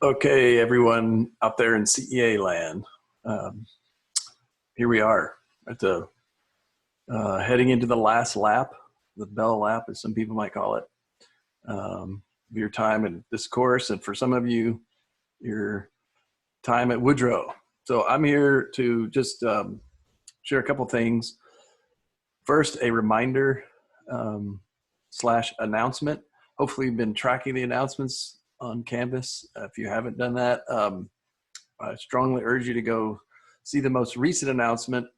Okay, everyone out there in CEA land, um, here we are at the heading into the last lap, the bell lap, as some people might call it, of your time in this course, and for some of you, your time at Woodrow. So I'm here to just share a couple things. First, a reminder slash announcement. Hopefully, you've been tracking the announcements on Canvas. If you haven't done that, I strongly urge you to go see the most recent announcement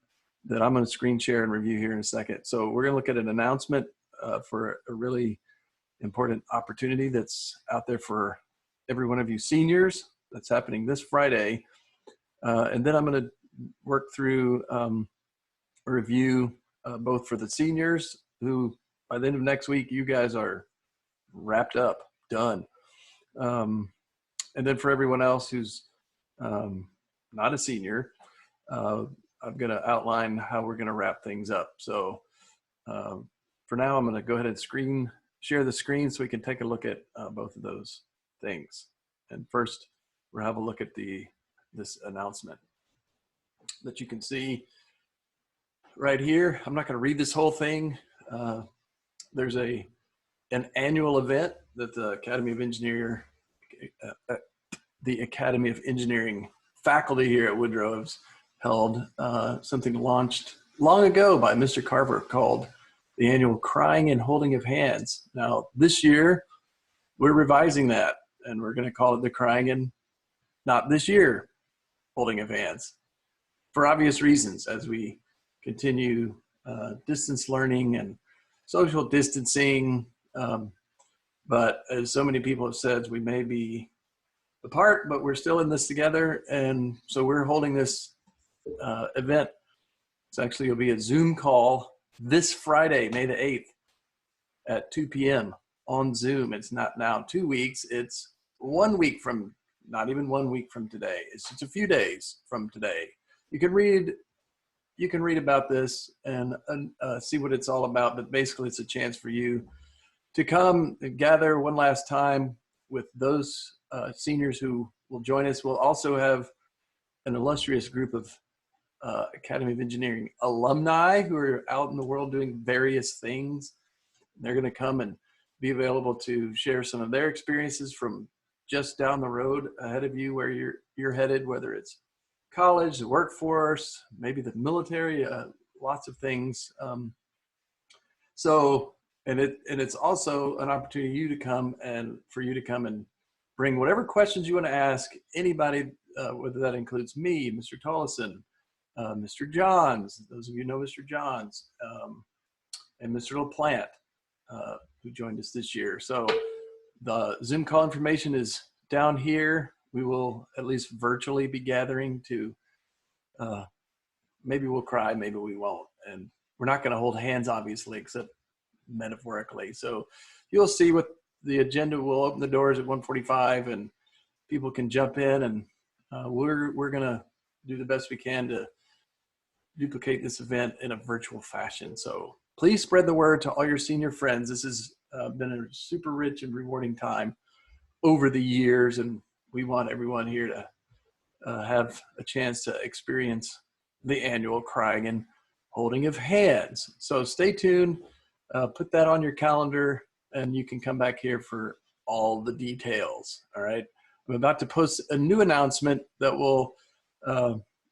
that I'm going to screen share and review here in a second. So we're going to look at an announcement for a really important opportunity that's out there for every one of you seniors. That's happening this Friday. And then I'm going to work through a review both for the seniors who by the end of next week, you guys are wrapped up, done. And then for everyone else who's not a senior, I'm going to outline how we're going to wrap things up. So for now, I'm going to go ahead and share the screen so we can take a look at both of those things. And first, we'll have a look at this announcement that you can see right here. I'm not going to read this whole thing. There's an annual event that the Academy of Engineering faculty here at Woodrow has held, something launched long ago by Mr. Carver called the annual Crying and Holding of Hands. Now, this year, we're revising that, and we're going to call it the Crying and Not This Year Holding of Hands, for obvious reasons, as we continue distance learning and social distancing. But as so many people have said, we may be apart, but we're still in this together. And so we're holding this event. It's actually going to be a Zoom call this Friday, May the 8th at 2 p.m. on Zoom. It's not now 2 weeks. It's 1 week from, not even 1 week from today. It's just a few days from today. You can read about this and see what it's all about. But basically, it's a chance for you to come and gather one last time with those seniors who will join us. We'll also have an illustrious group of Academy of Engineering alumni who are out in the world doing various things. They're going to come and be available to share some of their experiences from just down the road ahead of you where you're headed, whether it's college, the workforce, maybe the military, lots of things. And it's also an opportunity for you to come and bring whatever questions you want to ask anybody, whether that includes me, Mr. Tollison, Mr. Johns, those of you know Mr. Johns, and Mr. LaPlante, who joined us this year. So the Zoom call information is down here. We will at least virtually be gathering to, maybe we'll cry, maybe we won't. And we're not going to hold hands, obviously, except metaphorically. So you'll see what the agenda will. Open the doors at 1:45 and people can jump in, and we're going to do the best we can to duplicate this event in a virtual fashion. So please spread the word to all your senior friends. This has been a super rich and rewarding time over the years, and we want everyone here to have a chance to experience the annual Crying and Holding of Hands. So stay tuned, put that on your calendar, and you can come back here for all the details, all right? I'm about to post a new announcement that will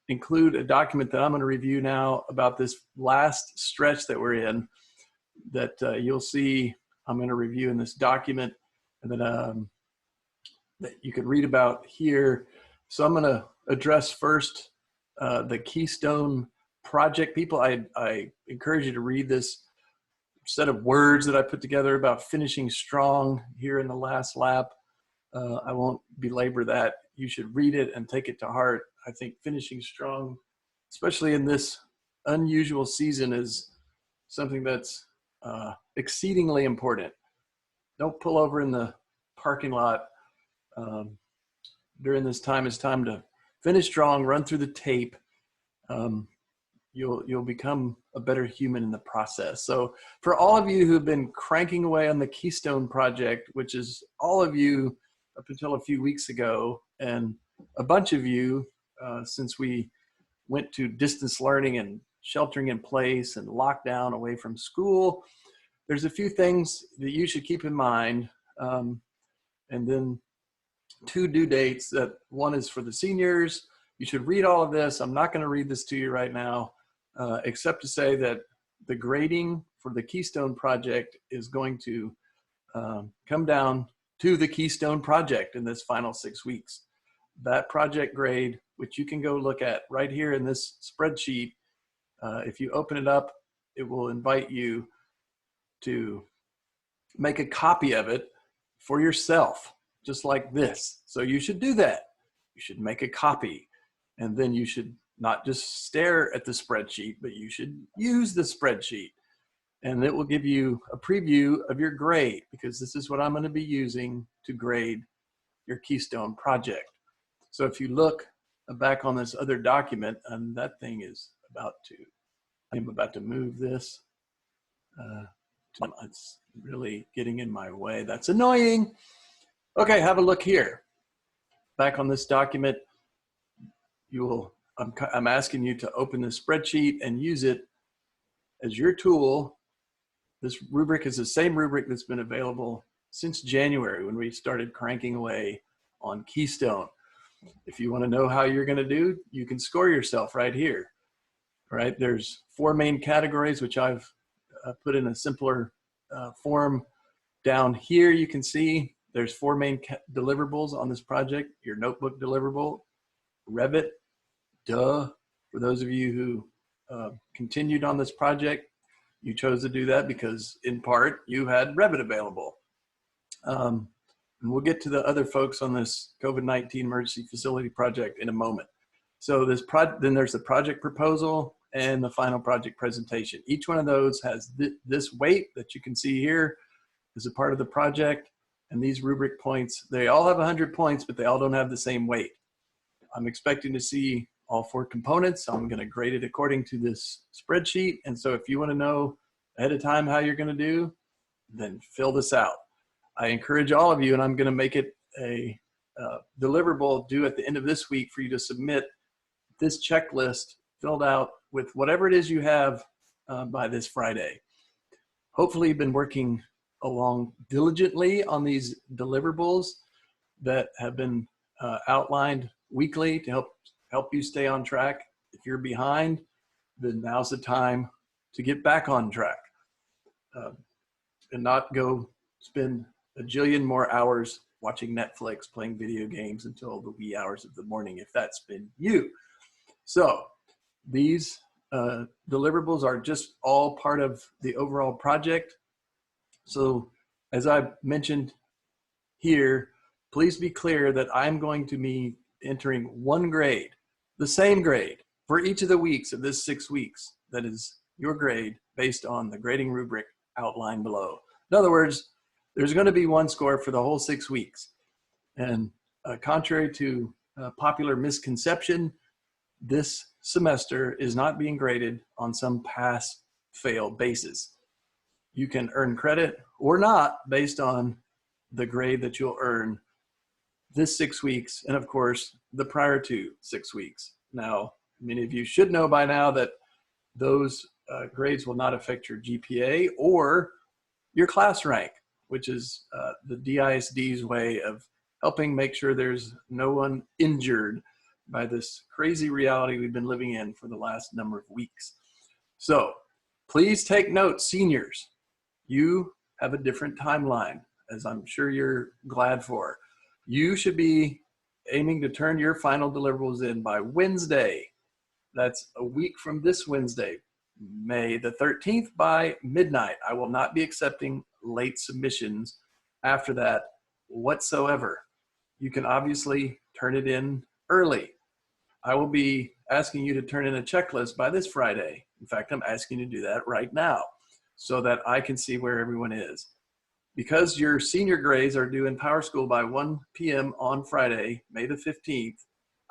include a document that I'm going to review now about this last stretch that we're in that you'll see I'm going to review in this document, and then that you can read about here. So I'm going to address first the Keystone Project. People, I encourage you to read this set of words that I put together about finishing strong here in the last lap. I won't belabor that. You should read it and take it to heart. I think finishing strong, especially in this unusual season, is something that's exceedingly important. Don't pull over in the parking lot during this time. It's time to finish strong, run through the tape. You'll become a better human in the process. So for all of you who've been cranking away on the Keystone Project, which is all of you up until a few weeks ago, and a bunch of you, since we went to distance learning and sheltering in place and lockdown away from school, there's a few things that you should keep in mind. And then 2 due dates. That one is for the seniors. You should read all of this. I'm not going to read this to you right now, except to say that the grading for the Keystone Project is going to come down to the Keystone Project in this final 6 weeks. That project grade, which you can go look at right here in this spreadsheet, if you open it up, it will invite you to make a copy of it for yourself, just like this. So you should do that. You should make a copy, and then you should not just stare at the spreadsheet, but you should use the spreadsheet. And it will give you a preview of your grade, because this is what I'm going to be using to grade your Keystone Project. So if you look back on this other document, and that thing is I'm about to move this. It's really getting in my way. That's annoying. Okay, have a look here. Back on this document, I'm asking you to open the spreadsheet and use it as your tool. This rubric is the same rubric that's been available since January, when we started cranking away on Keystone. If you want to know how you're going to do, you can score yourself right here. Right? There's 4 main categories, which I've put in a simpler form. Down here, you can see there's 4 main deliverables on this project. Your notebook deliverable, Revit, duh. For those of you who continued on this project, you chose to do that because in part you had Revit available. And we'll get to the other folks on this COVID-19 emergency facility project in a moment. So then there's the project proposal and the final project presentation. Each one of those has this weight that you can see here as a part of the project. And these rubric points, they all have 100 points, but they all don't have the same weight. I'm expecting to see all 4 components. I'm going to grade it according to this spreadsheet. And so if you want to know ahead of time how you're going to do, then fill this out. I encourage all of you, and I'm going to make it a deliverable due at the end of this week for you to submit this checklist filled out with whatever it is you have by this Friday. Hopefully you've been working along diligently on these deliverables that have been outlined weekly to help you stay on track. If you're behind, then now's the time to get back on track and not go spend a jillion more hours watching Netflix, playing video games until the wee hours of the morning, if that's been you. So these deliverables are just all part of the overall project. So as I mentioned here, please be clear that I'm going to be entering 1 grade, the same grade for each of the weeks of this 6 weeks. That is your grade based on the grading rubric outlined below. In other words, there's going to be 1 score for the whole 6 weeks. And contrary to popular misconception, this semester is not being graded on some pass-fail basis. You can earn credit or not based on the grade that you'll earn this 6 weeks, and of course, the prior to 6 weeks. Now, many of you should know by now that those grades will not affect your GPA or your class rank, which is the DISD's way of helping make sure there's no one injured by this crazy reality we've been living in for the last number of weeks. So please take note, seniors. You have a different timeline, as I'm sure you're glad for. You should be aiming to turn your final deliverables in by Wednesday. That's a week from this Wednesday, May the 13th by midnight. I will not be accepting late submissions after that whatsoever. You can obviously turn it in early. I will be asking you to turn in a checklist by this Friday. In fact, I'm asking you to do that right now so that I can see where everyone is. Because your senior grades are due in PowerSchool by 1 p.m. on Friday, May the 15th,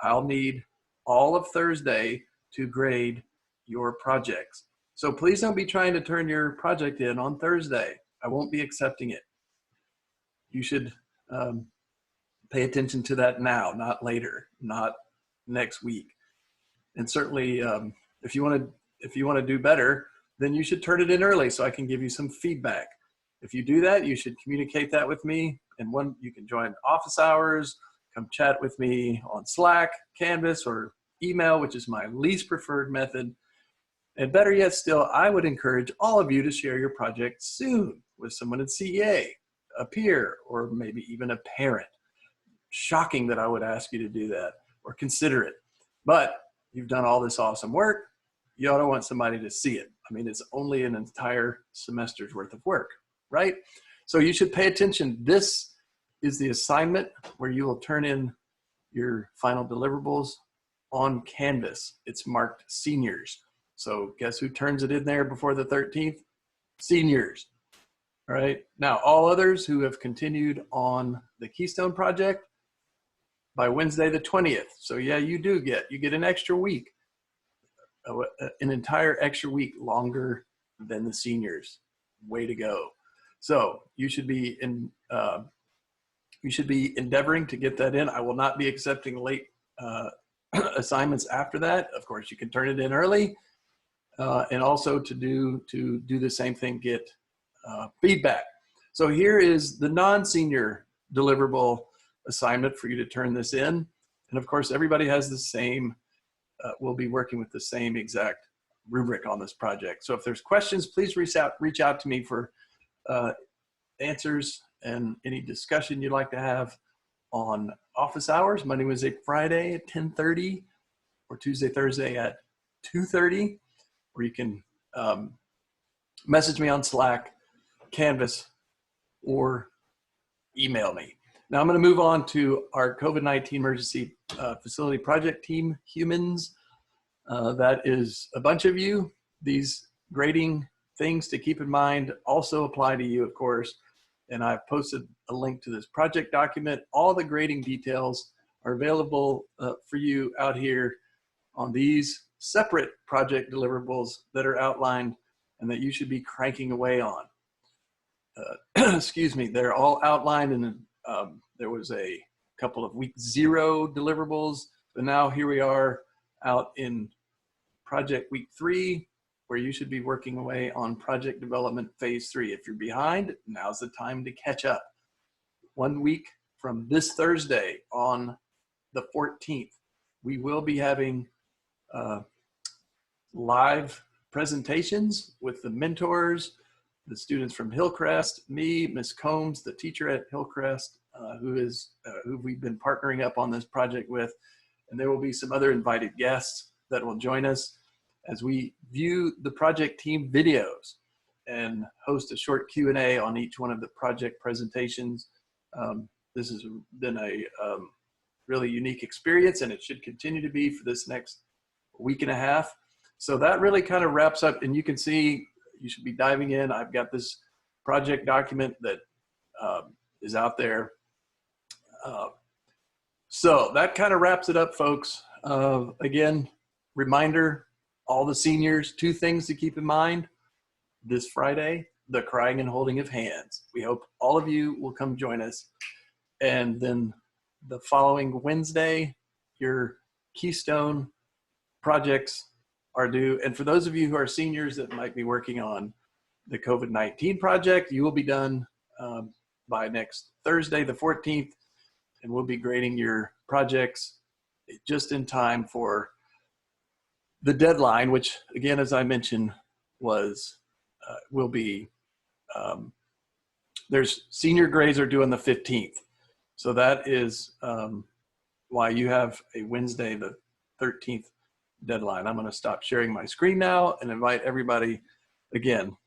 I'll need all of Thursday to grade your projects. So please don't be trying to turn your project in on Thursday. I won't be accepting it. You should Pay attention to that now, not later, not next week. And certainly, if you want to do better, then you should turn it in early so I can give you some feedback. If you do that, you should communicate that with me. And you can join office hours, come chat with me on Slack, Canvas, or email, which is my least preferred method. And better yet still, I would encourage all of you to share your project soon with someone at CEA, a peer, or maybe even a parent. Shocking that I would ask you to do that or consider it. But you've done all this awesome work. You ought to want somebody to see it. I mean, it's only an entire semester's worth of work, right? So you should pay attention. This is the assignment where you will turn in your final deliverables on Canvas. It's marked seniors. So guess who turns it in there before the 13th? Seniors. All right. Now, all others who have continued on the Keystone project by Wednesday the 20th. So yeah, you get an extra week, an entire extra week longer than the seniors. Way to go. So you should be endeavoring to get that in. I will not be accepting late assignments after that. Of course, you can turn it in early, and also to do the same thing, get feedback. So here is the non-senior deliverable assignment for you to turn this in. And of course, everybody has the same, we'll be working with the same exact rubric on this project. So if there's questions, please reach out to me for answers and any discussion you'd like to have on office hours, Monday, Wednesday, Friday at 10:30, or Tuesday, Thursday at 2:30, or you can message me on Slack, Canvas, or email me. Now I'm going to move on to our COVID-19 emergency facility project team humans. That is a bunch of you. These grading things to keep in mind also apply to you, of course. And I've posted a link to this project document. All the grading details are available for you out here on these separate project deliverables that are outlined and that you should be cranking away on. Excuse me, they're all outlined, and there was a couple of week 0 deliverables, but now here we are out in project week 3, where you should be working away on project development phase 3. If you're behind, now's the time to catch up. 1 week from this Thursday on the 14th, we will be having live presentations with the mentors, the students from Hillcrest, me, Ms. Combs, the teacher at Hillcrest, who we've been partnering up on this project with. And there will be some other invited guests that will join us as we view the project team videos and host a short Q&A on each one of the project presentations. This has been a really unique experience, and it should continue to be for this next week and a half. So that really kind of wraps up, and you can see, you should be diving in. I've got this project document that is out there. So that kind of wraps it up, folks. Again, reminder, all the seniors, 2 things to keep in mind. This Friday, the crying and holding of hands. We hope all of you will come join us. And then the following Wednesday, your Keystone projects are due. And for those of you who are seniors that might be working on the COVID-19 project, you will be done by next Thursday, the 14th, and we'll be grading your projects just in time for the deadline, which again, as I mentioned, will be, there's senior grades are due on the 15th. So that is why you have a Wednesday, the 13th deadline. I'm going to stop sharing my screen now and invite everybody again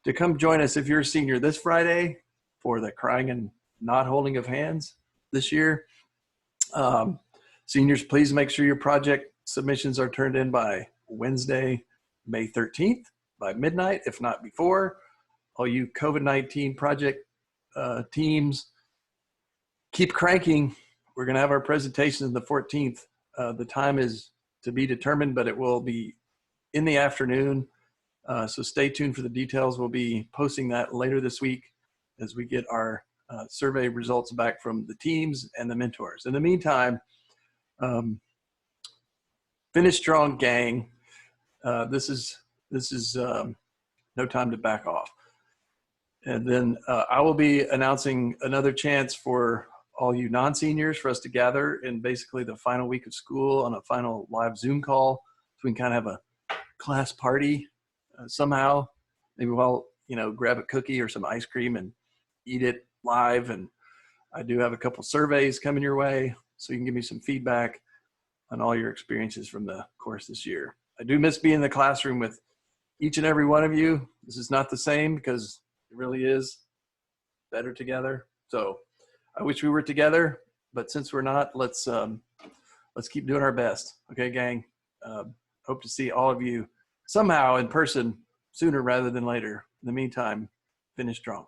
to come join us if you're a senior this Friday for the crying and not holding of hands this year. Seniors, please make sure your project submissions are turned in by Wednesday, May 13th by midnight, if not before. All you COVID-19 project teams, keep cranking. We're going to have our presentation on the 14th. The time is to be determined, but it will be in the afternoon. So stay tuned for the details. We'll be posting that later this week as we get our survey results back from the teams and the mentors. In the meantime, finish strong, gang. This is no time to back off. And then I will be announcing another chance for all you non-seniors for us to gather in basically the final week of school on a final live Zoom call, so we can kind of have a class party somehow. Maybe we'll, grab a cookie or some ice cream and eat it live. And I do have a couple surveys coming your way, so you can give me some feedback on all your experiences from the course this year. I do miss being in the classroom with each and every one of you. This is not the same because it really is better together. So I wish we were together, but since we're not, let's keep doing our best. Okay, gang. Hope to see all of you somehow in person sooner rather than later. In the meantime, finish strong.